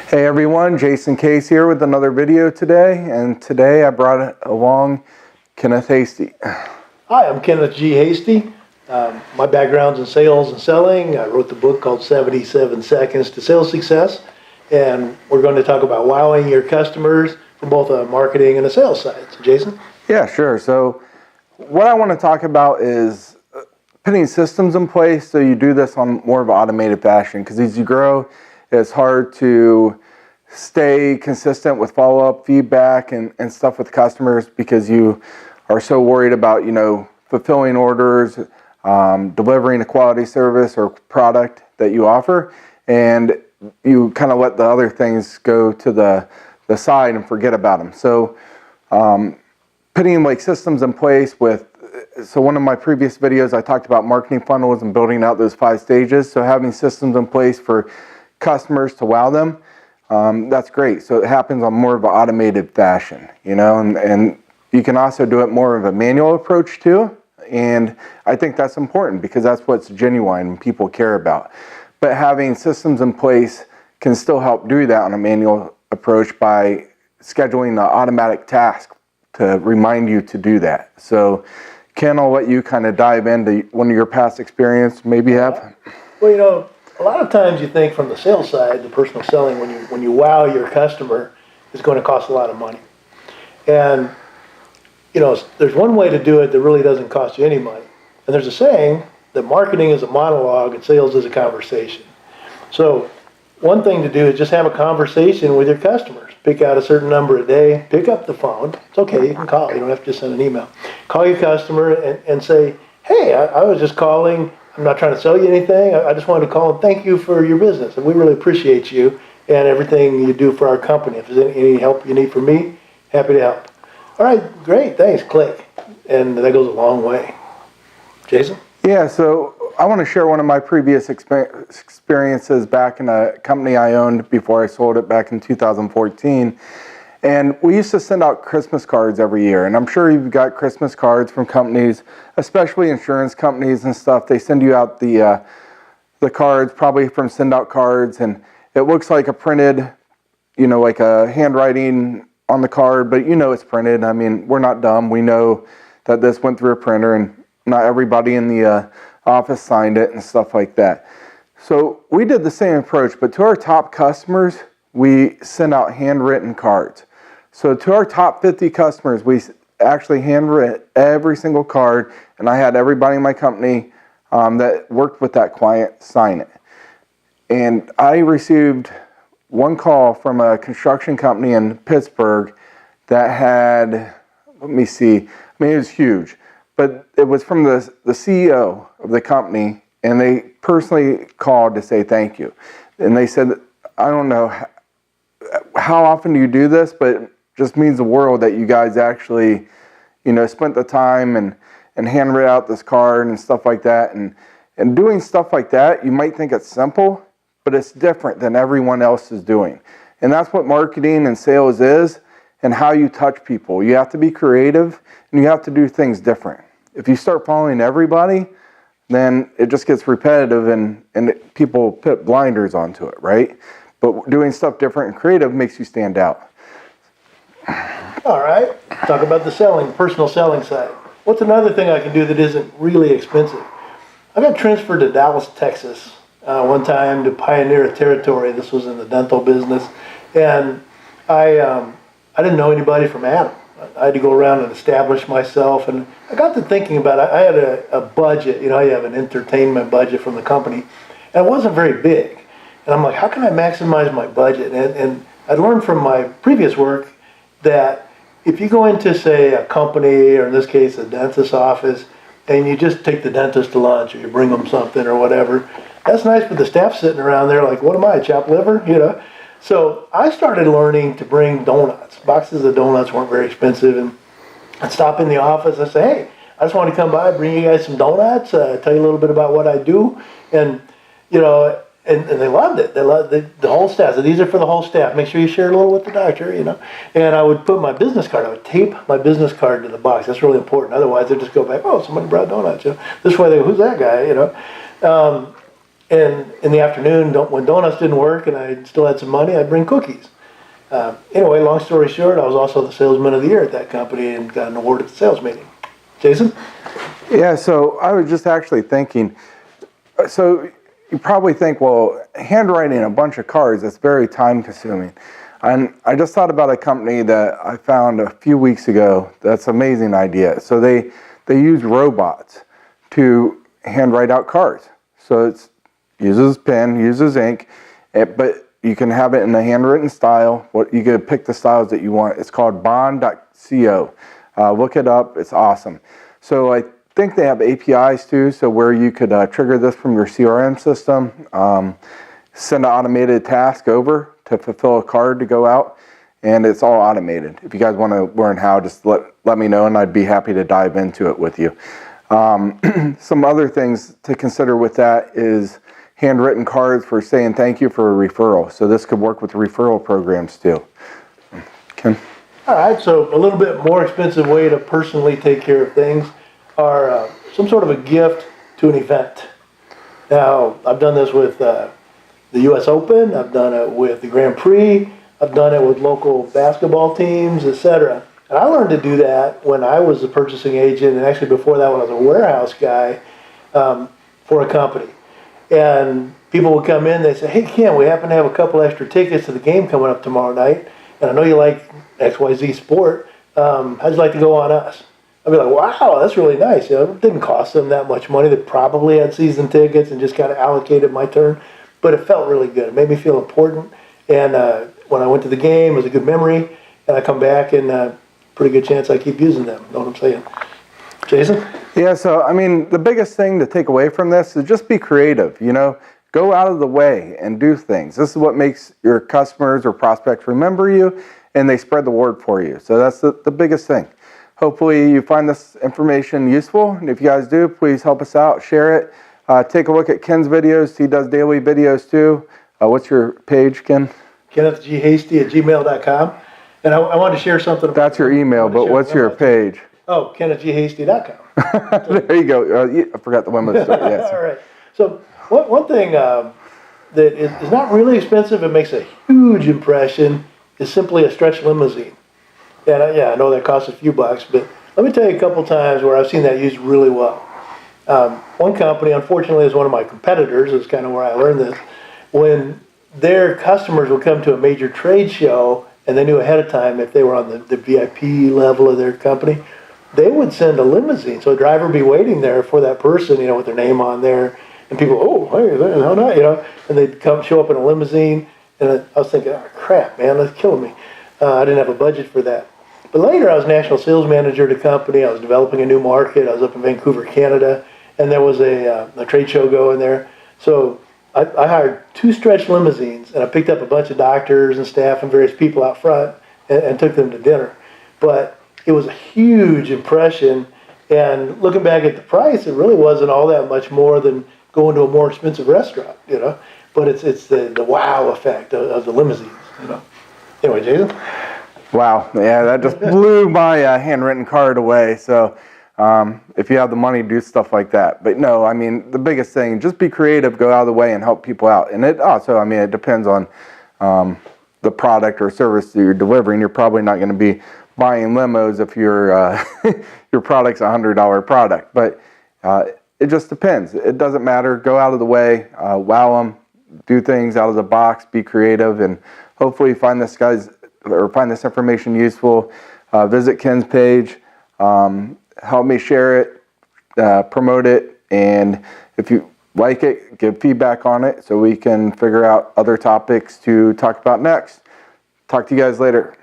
Hey everyone, Jason Case here with another video today, and today I brought along Kenneth Hasty. Hi, I'm Kenneth G. Hasty. My background's in sales and selling. I wrote the book called 77 Seconds to Sales Success, and we're going to talk about wowing your customers from both a marketing and a sales side. So Jason? Yeah, sure. So what I want to talk about is putting systems in place so you do this on more of an automated fashion, because as you grow, it's hard to stay consistent with follow-up feedback and stuff with customers because you are so worried about, fulfilling orders, delivering a quality service or product that you offer, and you kind of let the other things go to the side and forget about them. So putting like systems in place so one of my previous videos I talked about marketing funnels and building out those 5 stages. So having systems in place for customers to wow them, that's great. So it happens on more of an automated fashion, and you can also do it more of a manual approach too. And I think that's important because that's what's genuine and people care about. But having systems in place can still help do that on a manual approach by scheduling an automatic task to remind you to do that. So Ken, I'll let you kind of dive into one of your past experience maybe you have. Well, a lot of times you think from the sales side, the personal selling, when you wow your customer, is going to cost a lot of money. And, there's one way to do it that really doesn't cost you any money. And there's a saying that marketing is a monologue and sales is a conversation. So one thing to do is just have a conversation with your customers. Pick out a certain number a day, pick up the phone. It's okay, you can call. You don't have to just send an email. Call your customer and say, hey, I was just calling. I'm not trying to sell you anything. I just wanted to call and thank you for your business. And we really appreciate you and everything you do for our company. If there's any help you need from me, happy to help. All right, great, thanks, click. And that goes a long way. Jason? Yeah, so I want to share one of my previous experiences back in a company I owned before I sold it back in 2014. And we used to send out Christmas cards every year. And I'm sure you've got Christmas cards from companies, especially insurance companies and stuff. They send you out the cards, probably from send out cards. And it looks like a printed, like a handwriting on the card, but it's printed. I mean, we're not dumb. We know that this went through a printer and not everybody in the office signed it and stuff like that. So we did the same approach, but to our top customers, we sent out handwritten cards. So to our top 50 customers, we actually handwritten every single card, and I had everybody in my company that worked with that client sign it. And I received one call from a construction company in Pittsburgh that had, let me see, I mean, it was huge, but it was from the CEO of the company, and they personally called to say thank you. And they said, I don't know how often do you do this, but it just means the world that you guys actually, spent the time and handwrote out this card and stuff like that. And doing stuff like that, you might think it's simple, but it's different than everyone else is doing. And that's what marketing and sales is, and how you touch people. You have to be creative, and you have to do things different. If you start following everybody, then it just gets repetitive, and people put blinders onto it, right? But doing stuff different and creative makes you stand out. All right, talk about the personal selling side. What's another thing I can do that isn't really expensive? I got transferred to Dallas, Texas one time to pioneer a territory. This was in the dental business. And I didn't know anybody from Adam. I had to go around and establish myself. And I got to thinking about it. I had a budget. You have an entertainment budget from the company. And it wasn't very big. And I'm like, how can I maximize my budget? And I learned from my previous work that if you go into, say, a company, or in this case, a dentist's office, and you just take the dentist to lunch, or you bring them something or whatever, that's nice, but the staff's sitting around there like, what am I, chopped liver? So I started learning to bring donuts. Boxes of donuts weren't very expensive, and I'd stop in the office and say, hey, I just want to come by, bring you guys some donuts, tell you a little bit about what I do, and and they loved it. They loved the whole staff. So these are for the whole staff. Make sure you share a little with the doctor, And I would put my business card. I would tape my business card to the box. That's really important. Otherwise, they just go back. Oh, somebody brought donuts. This way, they go, who's that guy? And in the afternoon, when donuts didn't work and I still had some money, I'd bring cookies. Anyway, long story short, I was also the salesman of the year at that company and got an award at the sales meeting. Jason? Yeah, so I was just actually thinking, so you probably think, well, handwriting a bunch of cards, that's very time consuming. And I just thought about a company that I found a few weeks ago. That's an amazing idea. So they use robots to handwrite out cards. So it uses pen, uses ink, but you can have it in a handwritten style. You can pick the styles that you want. It's called bond.co. Look it up. It's awesome. So I think they have APIs too, so where you could trigger this from your CRM system, send an automated task over to fulfill a card to go out, and it's all automated. If you guys want to learn how, just let me know, and I'd be happy to dive into it with you. Some other things to consider with that is handwritten cards for saying thank you for a referral. So this could work with referral programs too. Ken? All right, so a little bit more expensive way to personally take care of things are some sort of a gift to an event. Now, I've done this with the U.S. Open, I've done it with the Grand Prix, I've done it with local basketball teams, etc. And I learned to do that when I was a purchasing agent, and actually before that when I was a warehouse guy for a company. And people would come in, they say, hey Ken, we happen to have a couple extra tickets to the game coming up tomorrow night, and I know you like XYZ sport, how'd you like to go on us? I'd be like, wow, that's really nice. It didn't cost them that much money. They probably had season tickets and just kind of allocated my turn, but it felt really good. It made me feel important, and when I went to the game, it was a good memory, and I come back and pretty good chance I keep using them. Know what I'm saying? Jason? Yeah, so I mean, the biggest thing to take away from this is just be creative, Go out of the way and do things. This is what makes your customers or prospects remember you, and they spread the word for you. So that's the biggest thing. Hopefully you find this information useful, and if you guys do, please help us out, share it. Take a look at Ken's videos. He does daily videos too. What's your page, Ken? KennethGHasty@gmail.com. And I wanted to share something. That's your email, but what's your page? Oh, KennethGHasty.com. There you go. I forgot the one with the story. Yes. All right. So one thing that is not really expensive and makes a huge impression is simply a stretch limousine. And I know that costs a few bucks, but let me tell you a couple times where I've seen that used really well. One company, unfortunately, is one of my competitors. Is kind of where I learned this. When their customers would come to a major trade show, and they knew ahead of time if they were on the VIP level of their company, they would send a limousine. So a driver would be waiting there for that person, with their name on there. And people, oh, hey, how not, and they'd show up in a limousine. And I was thinking, oh, crap, man, that's killing me. I didn't have a budget for that. But later, I was national sales manager at a company. I was developing a new market. I was up in Vancouver, Canada, and there was a trade show going there. So I hired 2 stretch limousines, and I picked up a bunch of doctors and staff and various people out front and took them to dinner. But it was a huge impression, and looking back at the price, it really wasn't all that much more than going to a more expensive restaurant, But it's the wow effect of the limousines, Anyway, Jason? Wow, yeah, that just blew my handwritten card away. So if you have the money, do stuff like that. But no, I mean, the biggest thing, just be creative, go out of the way and help people out. And it also, I mean, it depends on the product or service that you're delivering. You're probably not going to be buying limos if your product's $100 product. But it just depends. It doesn't matter. Go out of the way, wow them, do things out of the box, be creative, and hopefully find this information useful. Visit Ken's page, help me share it, promote it, and if you like it, give feedback on it so we can figure out other topics to talk about next. Talk to you guys later.